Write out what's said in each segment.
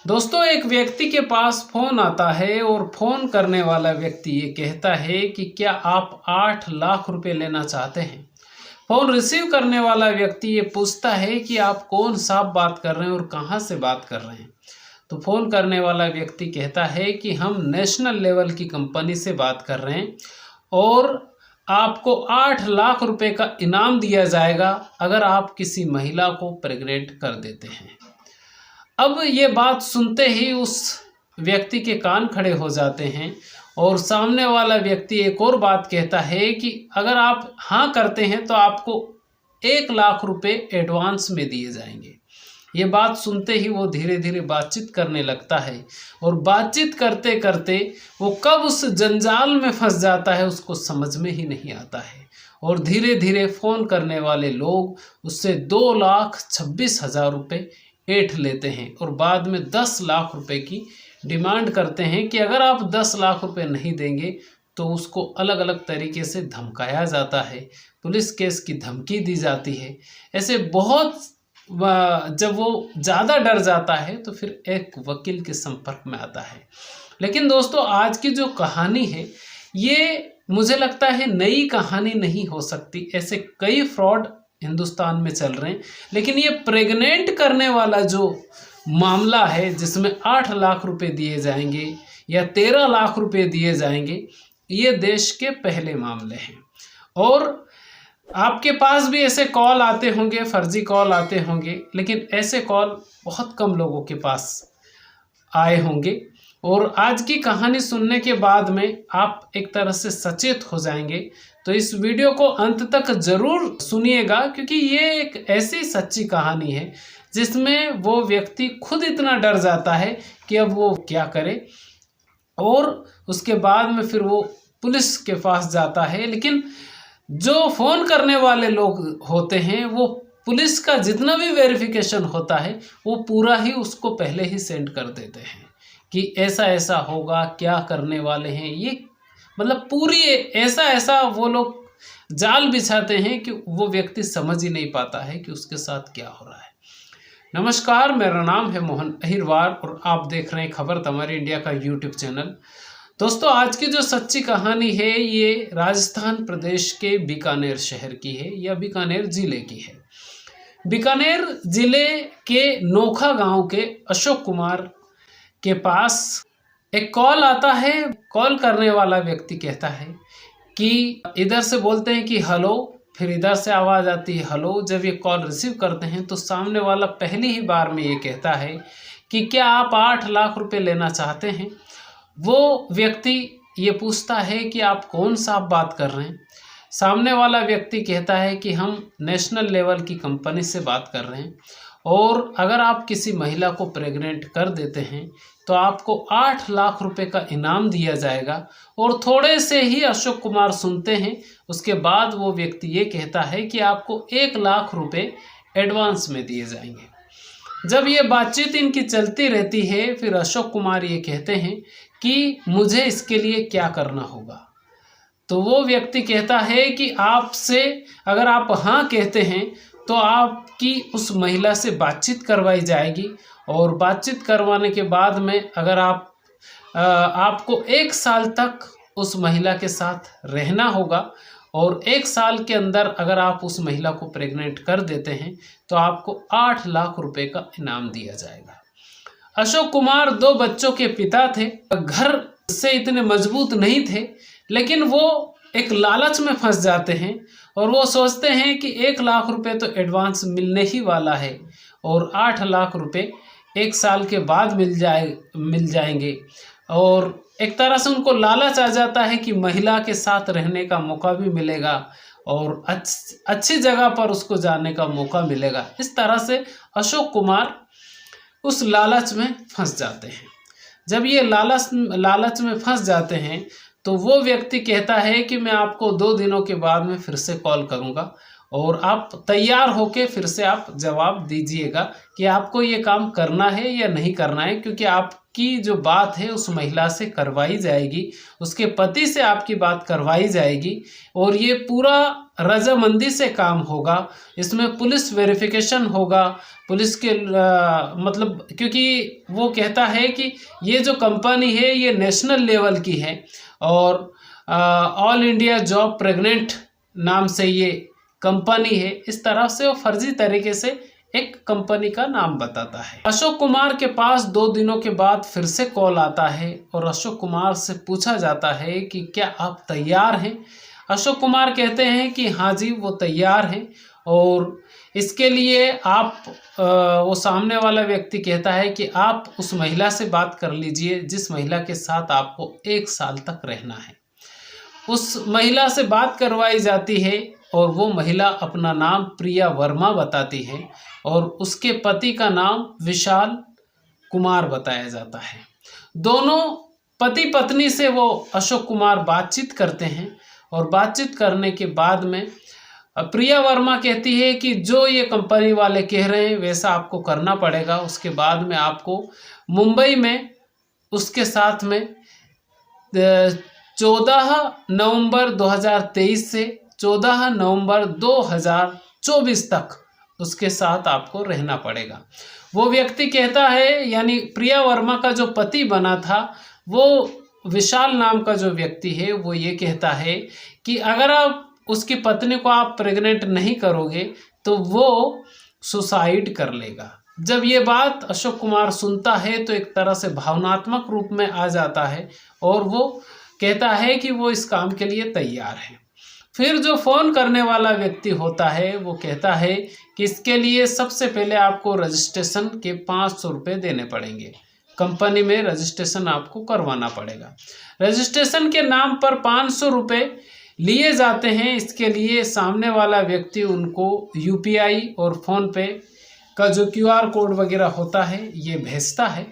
दोस्तों, एक व्यक्ति के पास फ़ोन आता है और फ़ोन करने वाला व्यक्ति ये कहता है कि क्या आप 8 लाख रुपए लेना चाहते हैं। फ़ोन रिसीव करने वाला व्यक्ति ये पूछता है कि आप कौन साहब बात कर रहे हैं और कहाँ से बात कर रहे हैं। तो फ़ोन करने वाला व्यक्ति कहता है कि हम नेशनल लेवल की कंपनी से बात कर रहे हैं और आपको 8 लाख रुपए का इनाम दिया जाएगा अगर आप किसी महिला को प्रेग्नेंट कर देते हैं। अब ये बात सुनते ही उस व्यक्ति के कान खड़े हो जाते हैं और सामने वाला व्यक्ति एक और बात कहता है कि अगर आप हाँ करते हैं तो आपको 1 लाख रुपए एडवांस में दिए जाएंगे। ये बात सुनते ही वो धीरे धीरे बातचीत करने लगता है और बातचीत करते करते वो कब उस जंजाल में फंस जाता है उसको समझ में ही नहीं आता है और धीरे धीरे फ़ोन करने वाले लोग उससे 2,26,000 रुपये ऐंठ लेते हैं और बाद में 10 लाख रुपए की डिमांड करते हैं कि अगर आप 10 लाख रुपए नहीं देंगे तो उसको अलग अलग तरीके से धमकाया जाता है, पुलिस केस की धमकी दी जाती है। ऐसे बहुत जब वो ज़्यादा डर जाता है तो फिर एक वकील के संपर्क में आता है। लेकिन दोस्तों, आज की जो कहानी है ये मुझे लगता है नई कहानी नहीं हो सकती। ऐसे कई फ्रॉड हिंदुस्तान में चल रहे हैं, लेकिन ये प्रेग्नेंट करने वाला जो मामला है जिसमें 8 लाख रुपए दिए जाएंगे या 13 लाख रुपए दिए जाएंगे, ये देश के पहले मामले हैं। और आपके पास भी ऐसे कॉल आते होंगे, फर्जी कॉल आते होंगे, लेकिन ऐसे कॉल बहुत कम लोगों के पास आए होंगे। और आज की कहानी सुनने के बाद में आप एक तरह से सचेत हो जाएंगे। तो इस वीडियो को अंत तक ज़रूर सुनिएगा, क्योंकि ये एक ऐसी सच्ची कहानी है जिसमें वो व्यक्ति खुद इतना डर जाता है कि अब वो क्या करे, और उसके बाद में फिर वो पुलिस के पास जाता है। लेकिन जो फ़ोन करने वाले लोग होते हैं वो पुलिस का जितना भी वेरिफिकेशन होता है वो पूरा ही उसको पहले ही सेंड कर देते हैं कि ऐसा ऐसा होगा, क्या करने वाले हैं, ये मतलब पूरी ऐसा वो लोग जाल बिछाते हैं कि वो व्यक्ति समझ ही नहीं पाता है कि उसके साथ क्या हो रहा है। नमस्कार, मेरा नाम है मोहन अहिरवार और आप देख रहे हैं खबर तमारी इंडिया का यूट्यूब चैनल। दोस्तों, आज की जो सच्ची कहानी है ये राजस्थान प्रदेश के बीकानेर शहर की है या बीकानेर ज़िले की है। बीकानेर ज़िले के नोखा गांव के अशोक कुमार के पास एक कॉल आता है। कॉल करने वाला व्यक्ति कहता है कि इधर से बोलते हैं कि हेलो, फिर इधर से आवाज़ आती है हेलो। जब ये कॉल रिसीव करते हैं तो सामने वाला पहली ही बार में ये कहता है कि क्या आप 8 लाख रुपए लेना चाहते हैं। वो व्यक्ति ये पूछता है कि आप कौन सा बात कर रहे हैं। सामने वाला व्यक्ति कहता है कि हम नेशनल लेवल की कंपनी से बात कर रहे हैं और अगर आप किसी महिला को प्रेग्नेंट कर देते हैं तो आपको 8 लाख रुपए का इनाम दिया जाएगा। और थोड़े से ही अशोक कुमार सुनते हैं, उसके बाद वो व्यक्ति ये कहता है कि आपको 1 लाख रुपए एडवांस में दिए जाएंगे। जब ये बातचीत इनकी चलती रहती है फिर अशोक कुमार ये कहते हैं कि मुझे इसके लिए क्या करना होगा। तो वो व्यक्ति कहता है कि आपसे अगर आप हाँ कहते हैं तो आपकी उस महिला से बातचीत करवाई जाएगी और बातचीत करवाने के बाद में अगर आपको 1 साल तक उस महिला के साथ रहना होगा और 1 साल के अंदर अगर आप उस महिला को प्रेग्नेंट कर देते हैं तो आपको 8 लाख रुपए का इनाम दिया जाएगा। अशोक कुमार 2 बच्चों के पिता थे, घर से इतने मजबूत नहीं थे, लेकिन वो एक लालच में फंस जाते हैं और वो सोचते हैं कि 1 लाख रुपए तो एडवांस मिलने ही वाला है और 8 लाख रुपए 1 साल के बाद मिल जाएंगे। और एक तरह से उनको लालच आ जाता है कि महिला के साथ रहने का मौका भी मिलेगा और अच्छी जगह पर उसको जाने का मौका मिलेगा। इस तरह से अशोक कुमार उस लालच में फंस जाते हैं। जब ये लालच में फंस जाते हैं तो वो व्यक्ति कहता है कि मैं आपको 2 दिनों के बाद में फिर से कॉल करूँगा और आप तैयार होके फिर से आप जवाब दीजिएगा कि आपको ये काम करना है या नहीं करना है, क्योंकि आप आपकी जो बात है उस महिला से करवाई जाएगी, उसके पति से आपकी बात करवाई जाएगी और ये पूरा रजामंदी से काम होगा। इसमें पुलिस वेरिफिकेशन होगा, पुलिस के मतलब क्योंकि वो कहता है कि ये जो कंपनी है ये नेशनल लेवल की है और ऑल इंडिया जॉब प्रेग्नेंट नाम से ये कंपनी है। इस तरह से वो फर्जी तरीके से एक कंपनी का नाम बताता है। अशोक कुमार के पास 2 दिनों के बाद फिर से कॉल आता है और अशोक कुमार से पूछा जाता है कि क्या आप तैयार हैं। अशोक कुमार कहते हैं कि हाँ जी वो तैयार हैं और इसके लिए आप वो सामने वाला व्यक्ति कहता है कि आप उस महिला से बात कर लीजिए जिस महिला के साथ आपको 1 साल तक रहना है। उस महिला से बात करवाई जाती है और वो महिला अपना नाम प्रिया वर्मा बताती है और उसके पति का नाम विशाल कुमार बताया जाता है। दोनों पति पत्नी से वो अशोक कुमार बातचीत करते हैं और बातचीत करने के बाद में प्रिया वर्मा कहती है कि जो ये कंपनी वाले कह रहे हैं वैसा आपको करना पड़ेगा। उसके बाद में आपको मुंबई में उसके साथ में 14 नवंबर 2023 से 14 नवंबर 2024 तक उसके साथ आपको रहना पड़ेगा। वो व्यक्ति कहता है, यानी प्रिया वर्मा का जो पति बना था वो विशाल नाम का जो व्यक्ति है वो ये कहता है कि अगर आप उसकी पत्नी को आप प्रेग्नेंट नहीं करोगे तो वो सुसाइड कर लेगा। जब ये बात अशोक कुमार सुनता है तो एक तरह से भावनात्मक रूप में आ जाता है और वो कहता है कि वो इस काम के लिए तैयार है। फिर जो फ़ोन करने वाला व्यक्ति होता है वो कहता है कि इसके लिए सबसे पहले आपको रजिस्ट्रेशन के 500 रुपये देने पड़ेंगे, कंपनी में रजिस्ट्रेशन आपको करवाना पड़ेगा। रजिस्ट्रेशन के नाम पर 500 रुपये लिए जाते हैं। इसके लिए सामने वाला व्यक्ति उनको UPI और फ़ोनपे का जो QR कोड वगैरह होता है ये भेजता है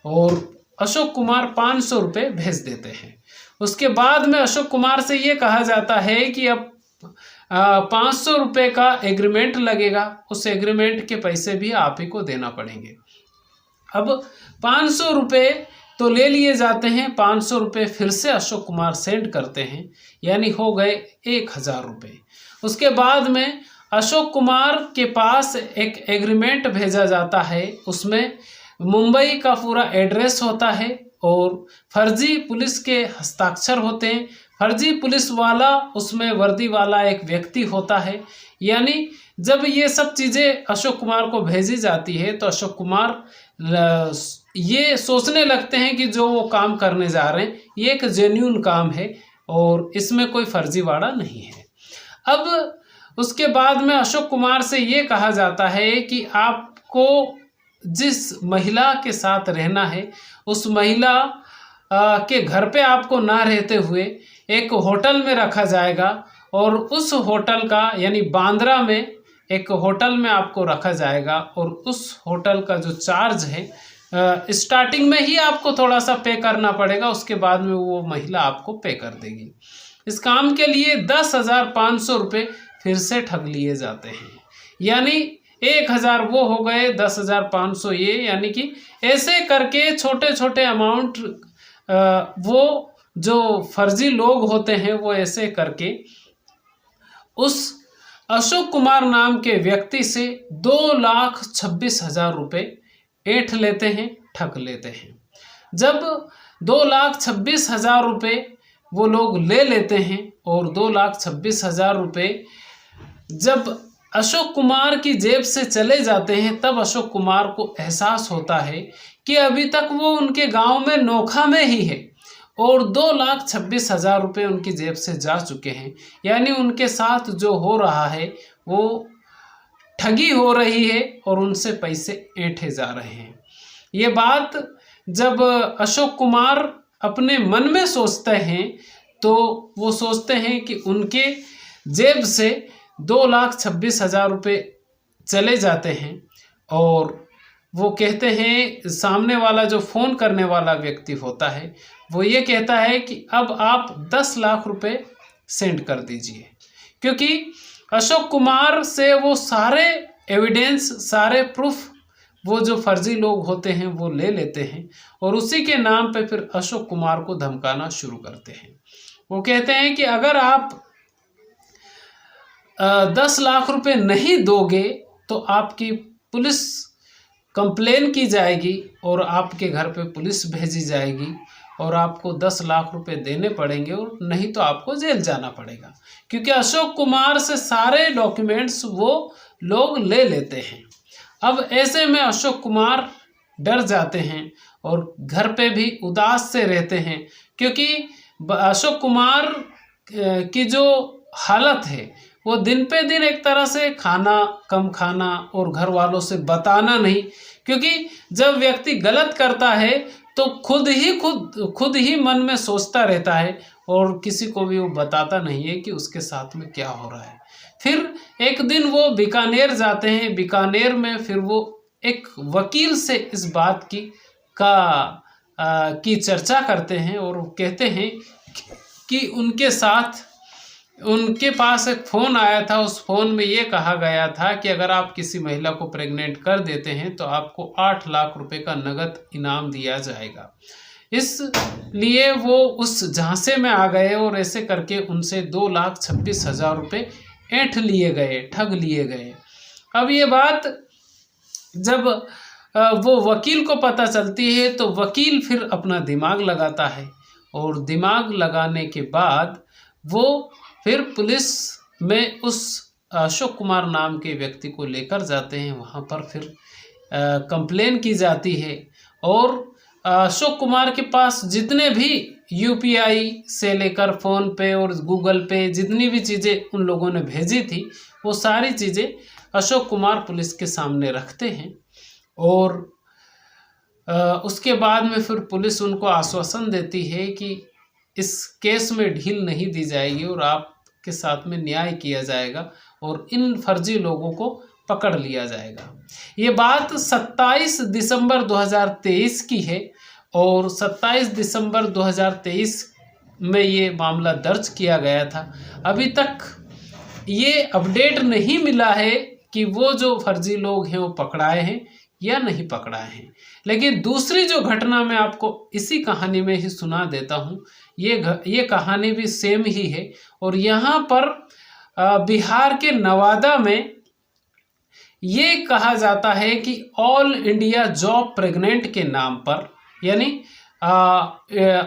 और अशोक कुमार 500 रुपये भेज देते हैं। उसके बाद में अशोक कुमार से ये कहा जाता है कि अब 500 रुपये का एग्रीमेंट लगेगा, उस एग्रीमेंट के पैसे भी आप ही को देना पड़ेंगे। अब 500 रुपये तो ले लिए जाते हैं, 500 रुपये फिर से अशोक कुमार सेंड करते हैं, यानी हो गए 1000 रुपये। उसके बाद में अशोक कुमार के पास एक एग्रीमेंट भेजा जाता है, उसमें मुंबई का पूरा एड्रेस होता है और फर्जी पुलिस के हस्ताक्षर होते हैं। फर्जी पुलिस वाला उसमें वर्दी वाला एक व्यक्ति होता है। यानी जब ये सब चीज़ें अशोक कुमार को भेजी जाती है तो अशोक कुमार ये सोचने लगते हैं कि जो वो काम करने जा रहे हैं ये एक जेन्युइन काम है और इसमें कोई फर्जीवाड़ा नहीं है। अब उसके बाद में अशोक कुमार से ये कहा जाता है कि आपको जिस महिला के साथ रहना है उस महिला के घर पे आपको ना रहते हुए एक होटल में रखा जाएगा और उस होटल का यानी बांद्रा में एक होटल में आपको रखा जाएगा और उस होटल का जो चार्ज है स्टार्टिंग में ही आपको थोड़ा सा पे करना पड़ेगा, उसके बाद में वो महिला आपको पे कर देगी। इस काम के लिए 10,500 रुपये फिर से ठग लिए जाते हैं, यानी 1000 वो हो गए, 10,500 ये, यानी कि ऐसे करके छोटे छोटे अमाउंट वो जो फर्जी लोग होते हैं वो ऐसे करके उस अशोक कुमार नाम के व्यक्ति से 2,26,000 रुपये ऐंठ लेते हैं, ठग लेते हैं। जब 2,26,000 रुपये वो लोग ले लेते हैं और 2,26,000 रुपये जब अशोक कुमार की जेब से चले जाते हैं तब अशोक कुमार को एहसास होता है कि अभी तक वो उनके गांव में नोखा में ही है और 2,26,000 रुपये उनकी जेब से जा चुके हैं। यानी उनके साथ जो हो रहा है वो ठगी हो रही है और उनसे पैसे ऐंठे जा रहे हैं। ये बात जब अशोक कुमार अपने मन में सोचते हैं तो वो सोचते हैं कि उनके जेब से 2,26,000 रुपये चले जाते हैं और वो कहते हैं, सामने वाला जो फ़ोन करने वाला व्यक्ति होता है वो ये कहता है कि अब आप 10 लाख रुपए सेंड कर दीजिए, क्योंकि अशोक कुमार से वो सारे एविडेंस, सारे प्रूफ वो जो फर्जी लोग होते हैं वो ले लेते हैं और उसी के नाम पे फिर अशोक कुमार को धमकाना शुरू करते हैं। वो कहते हैं कि अगर आप 10 लाख रुपए नहीं दोगे तो आपकी पुलिस कंप्लेन की जाएगी और आपके घर पे पुलिस भेजी जाएगी और आपको 10 लाख रुपए देने पड़ेंगे और नहीं तो आपको जेल जाना पड़ेगा, क्योंकि अशोक कुमार से सारे डॉक्यूमेंट्स वो लोग ले लेते हैं। अब ऐसे में अशोक कुमार डर जाते हैं और घर पे भी उदास से रहते हैं, क्योंकि अशोक कुमार की जो हालत है वो दिन पे दिन एक तरह से खाना कम खाना और घर वालों से बताना नहीं, क्योंकि जब व्यक्ति गलत करता है तो खुद ही मन में सोचता रहता है और किसी को भी वो बताता नहीं है कि उसके साथ में क्या हो रहा है। फिर एक दिन वो बीकानेर जाते हैं। बीकानेर में फिर वो एक वकील से इस बात की चर्चा करते हैं और कहते हैं कि उनके पास एक फ़ोन आया था। उस फ़ोन में ये कहा गया था कि अगर आप किसी महिला को प्रेग्नेंट कर देते हैं तो आपको 8 लाख रुपए का नगद इनाम दिया जाएगा। इसलिए वो उस झांसे में आ गए और ऐसे करके उनसे 2,26,000 रुपये ऐंठ लिए गए, ठग लिए गए। अब ये बात जब वो वकील को पता चलती है तो वकील फिर अपना दिमाग लगाता है और दिमाग लगाने के बाद वो फिर पुलिस में उस अशोक कुमार नाम के व्यक्ति को लेकर जाते हैं। वहाँ पर फिर कंप्लेन की जाती है और अशोक कुमार के पास जितने भी यूपीआई से लेकर फ़ोन पे और गूगल पे जितनी भी चीज़ें उन लोगों ने भेजी थी वो सारी चीज़ें अशोक कुमार पुलिस के सामने रखते हैं और उसके बाद में फिर पुलिस उनको आश्वासन देती है कि इस केस में ढील नहीं दी जाएगी और आपके साथ में न्याय किया जाएगा और इन फर्जी लोगों को पकड़ लिया जाएगा। ये बात 27 दिसंबर 2023 की है और 27 दिसंबर 2023 में ये मामला दर्ज किया गया था। अभी तक ये अपडेट नहीं मिला है कि वो जो फर्जी लोग हैं वो पकड़ाए हैं या नहीं पकड़ाए हैं। लेकिन दूसरी जो घटना मैं आपको इसी कहानी में ही सुना देता हूँ। ये कहानी भी सेम ही है और यहाँ पर बिहार के नवादा में ये कहा जाता है कि ऑल इंडिया जॉब प्रेग्नेंट के नाम पर, यानी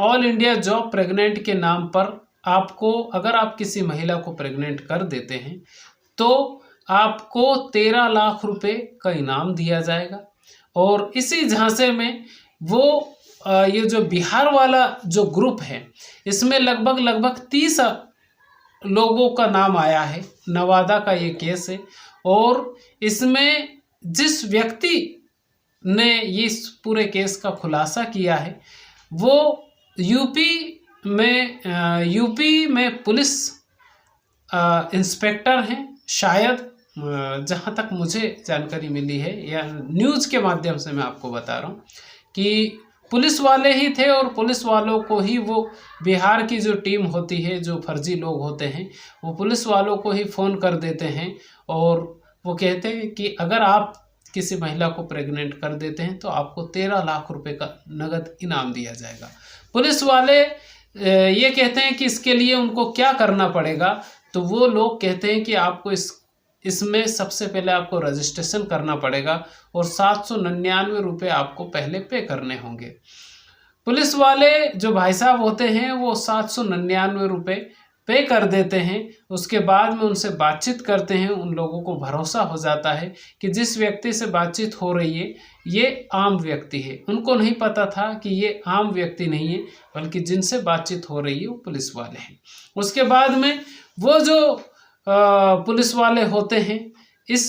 ऑल इंडिया जॉब प्रेग्नेंट के नाम पर आपको अगर आप किसी महिला को प्रेग्नेंट कर देते हैं तो आपको 13 लाख रुपए का इनाम दिया जाएगा। और इसी झांसे में वो ये जो बिहार वाला जो ग्रुप है इसमें लगभग 30 लोगों का नाम आया है। नवादा का ये केस है और इसमें जिस व्यक्ति ने इस पूरे केस का खुलासा किया है वो यूपी में पुलिस इंस्पेक्टर हैं शायद, जहाँ तक मुझे जानकारी मिली है या न्यूज़ के माध्यम से मैं आपको बता रहा हूँ कि पुलिस वाले ही थे और पुलिस वालों को ही वो बिहार की जो टीम होती है, जो फर्जी लोग होते हैं, वो पुलिस वालों को ही फ़ोन कर देते हैं और वो कहते हैं कि अगर आप किसी महिला को प्रेग्नेंट कर देते हैं तो आपको 13 लाख रुपए का नगद इनाम दिया जाएगा। पुलिस वाले ये कहते हैं कि इसके लिए उनको क्या करना पड़ेगा, तो वो लोग कहते हैं कि आपको इसमें सबसे पहले आपको रजिस्ट्रेशन करना पड़ेगा और 799 रुपये आपको पहले पे करने होंगे। पुलिस वाले जो भाई साहब होते हैं वो 799 रुपये पे कर देते हैं। उसके बाद में उनसे बातचीत करते हैं। उन लोगों को भरोसा हो जाता है कि जिस व्यक्ति से बातचीत हो रही है ये आम व्यक्ति है। उनको नहीं पता था कि ये आम व्यक्ति नहीं है बल्कि जिनसे बातचीत हो रही है वो पुलिस वाले हैं। उसके बाद में वो जो पुलिस वाले होते हैं इस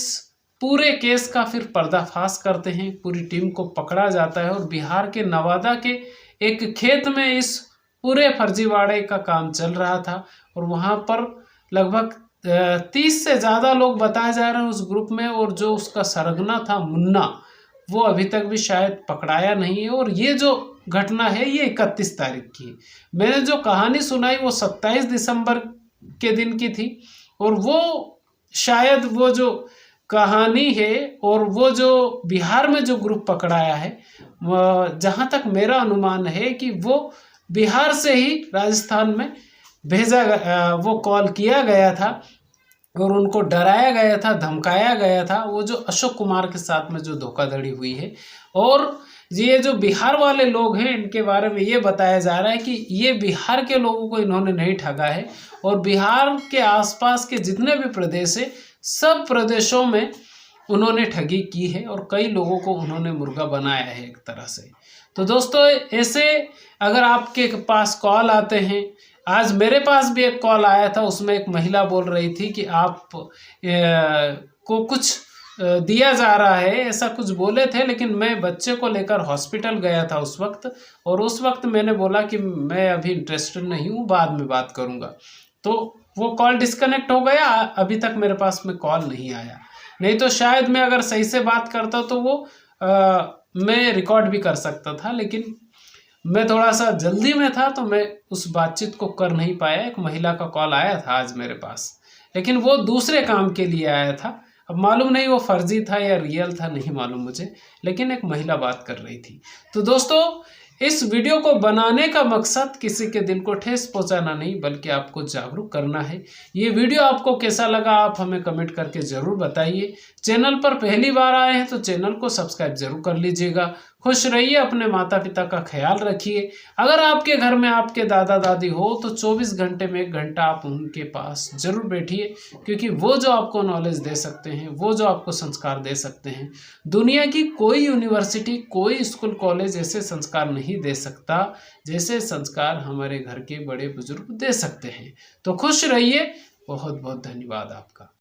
पूरे केस का फिर पर्दाफाश करते हैं। पूरी टीम को पकड़ा जाता है और बिहार के नवादा के एक खेत में इस पूरे फर्जीवाड़े का काम चल रहा था और वहाँ पर लगभग 30 से ज़्यादा लोग बताए जा रहे हैं उस ग्रुप में। और जो उसका सरगना था मुन्ना, वो अभी तक भी शायद पकड़ाया नहीं है। और ये जो घटना है ये 31 तारीख की है। मैंने जो कहानी सुनाई वो 27 दिसंबर के दिन की थी और वो शायद वो जो कहानी है। और वो जो बिहार में जो ग्रुप पकड़ाया है, जहाँ तक मेरा अनुमान है कि वो बिहार से ही राजस्थान में वो कॉल किया गया था और उनको डराया गया था, धमकाया गया था, वो जो अशोक कुमार के साथ में जो धोखाधड़ी हुई है। और ये जो बिहार वाले लोग हैं, इनके बारे में ये बताया जा रहा है कि ये बिहार के लोगों को इन्होंने नहीं ठगा है, और बिहार के आसपास के जितने भी प्रदेश है, सब प्रदेशों में उन्होंने ठगी की है और कई लोगों को उन्होंने मुर्गा बनाया है एक तरह से। तो दोस्तों, ऐसे अगर आपके पास कॉल आते हैं, आज मेरे पास भी एक कॉल आया था, उसमें एक महिला बोल रही थी कि आप को कुछ दिया जा रहा है, ऐसा कुछ बोले थे। लेकिन मैं बच्चे को लेकर हॉस्पिटल गया था उस वक्त, और उस वक्त मैंने बोला कि मैं अभी इंटरेस्टेड नहीं हूँ, बाद में बात करूँगा। तो वो कॉल डिस्कनेक्ट हो गया, अभी तक मेरे पास में कॉल नहीं आया। नहीं तो शायद मैं अगर सही से बात करता तो वो मैं रिकॉर्ड भी कर सकता था, लेकिन मैं थोड़ा सा जल्दी में था तो मैं उस बातचीत को कर नहीं पाया। एक महिला का कॉल आया था आज मेरे पास, लेकिन वो दूसरे काम के लिए आया था। अब मालूम नहीं वो फर्जी था या रियल था, नहीं मालूम मुझे, लेकिन एक महिला बात कर रही थी। तो दोस्तों, इस वीडियो को बनाने का मकसद किसी के दिल को ठेस पहुंचाना नहीं, बल्कि आपको जागरूक करना है। ये वीडियो आपको कैसा लगा, आप हमें कमेंट करके ज़रूर बताइए। चैनल पर पहली बार आए हैं तो चैनल को सब्सक्राइब जरूर कर लीजिएगा। खुश रहिए, अपने माता पिता का ख्याल रखिए। अगर आपके घर में आपके दादा दादी हो तो 24 घंटे में 1 घंटा आप उनके पास जरूर बैठिए, क्योंकि वो जो आपको नॉलेज दे सकते हैं, वो जो आपको संस्कार दे सकते हैं, दुनिया की कोई यूनिवर्सिटी, कोई स्कूल कॉलेज ऐसे संस्कार नहीं दे सकता जैसे संस्कार हमारे घर के बड़े बुजुर्ग दे सकते हैं। तो खुश रहिए। बहुत बहुत धन्यवाद आपका।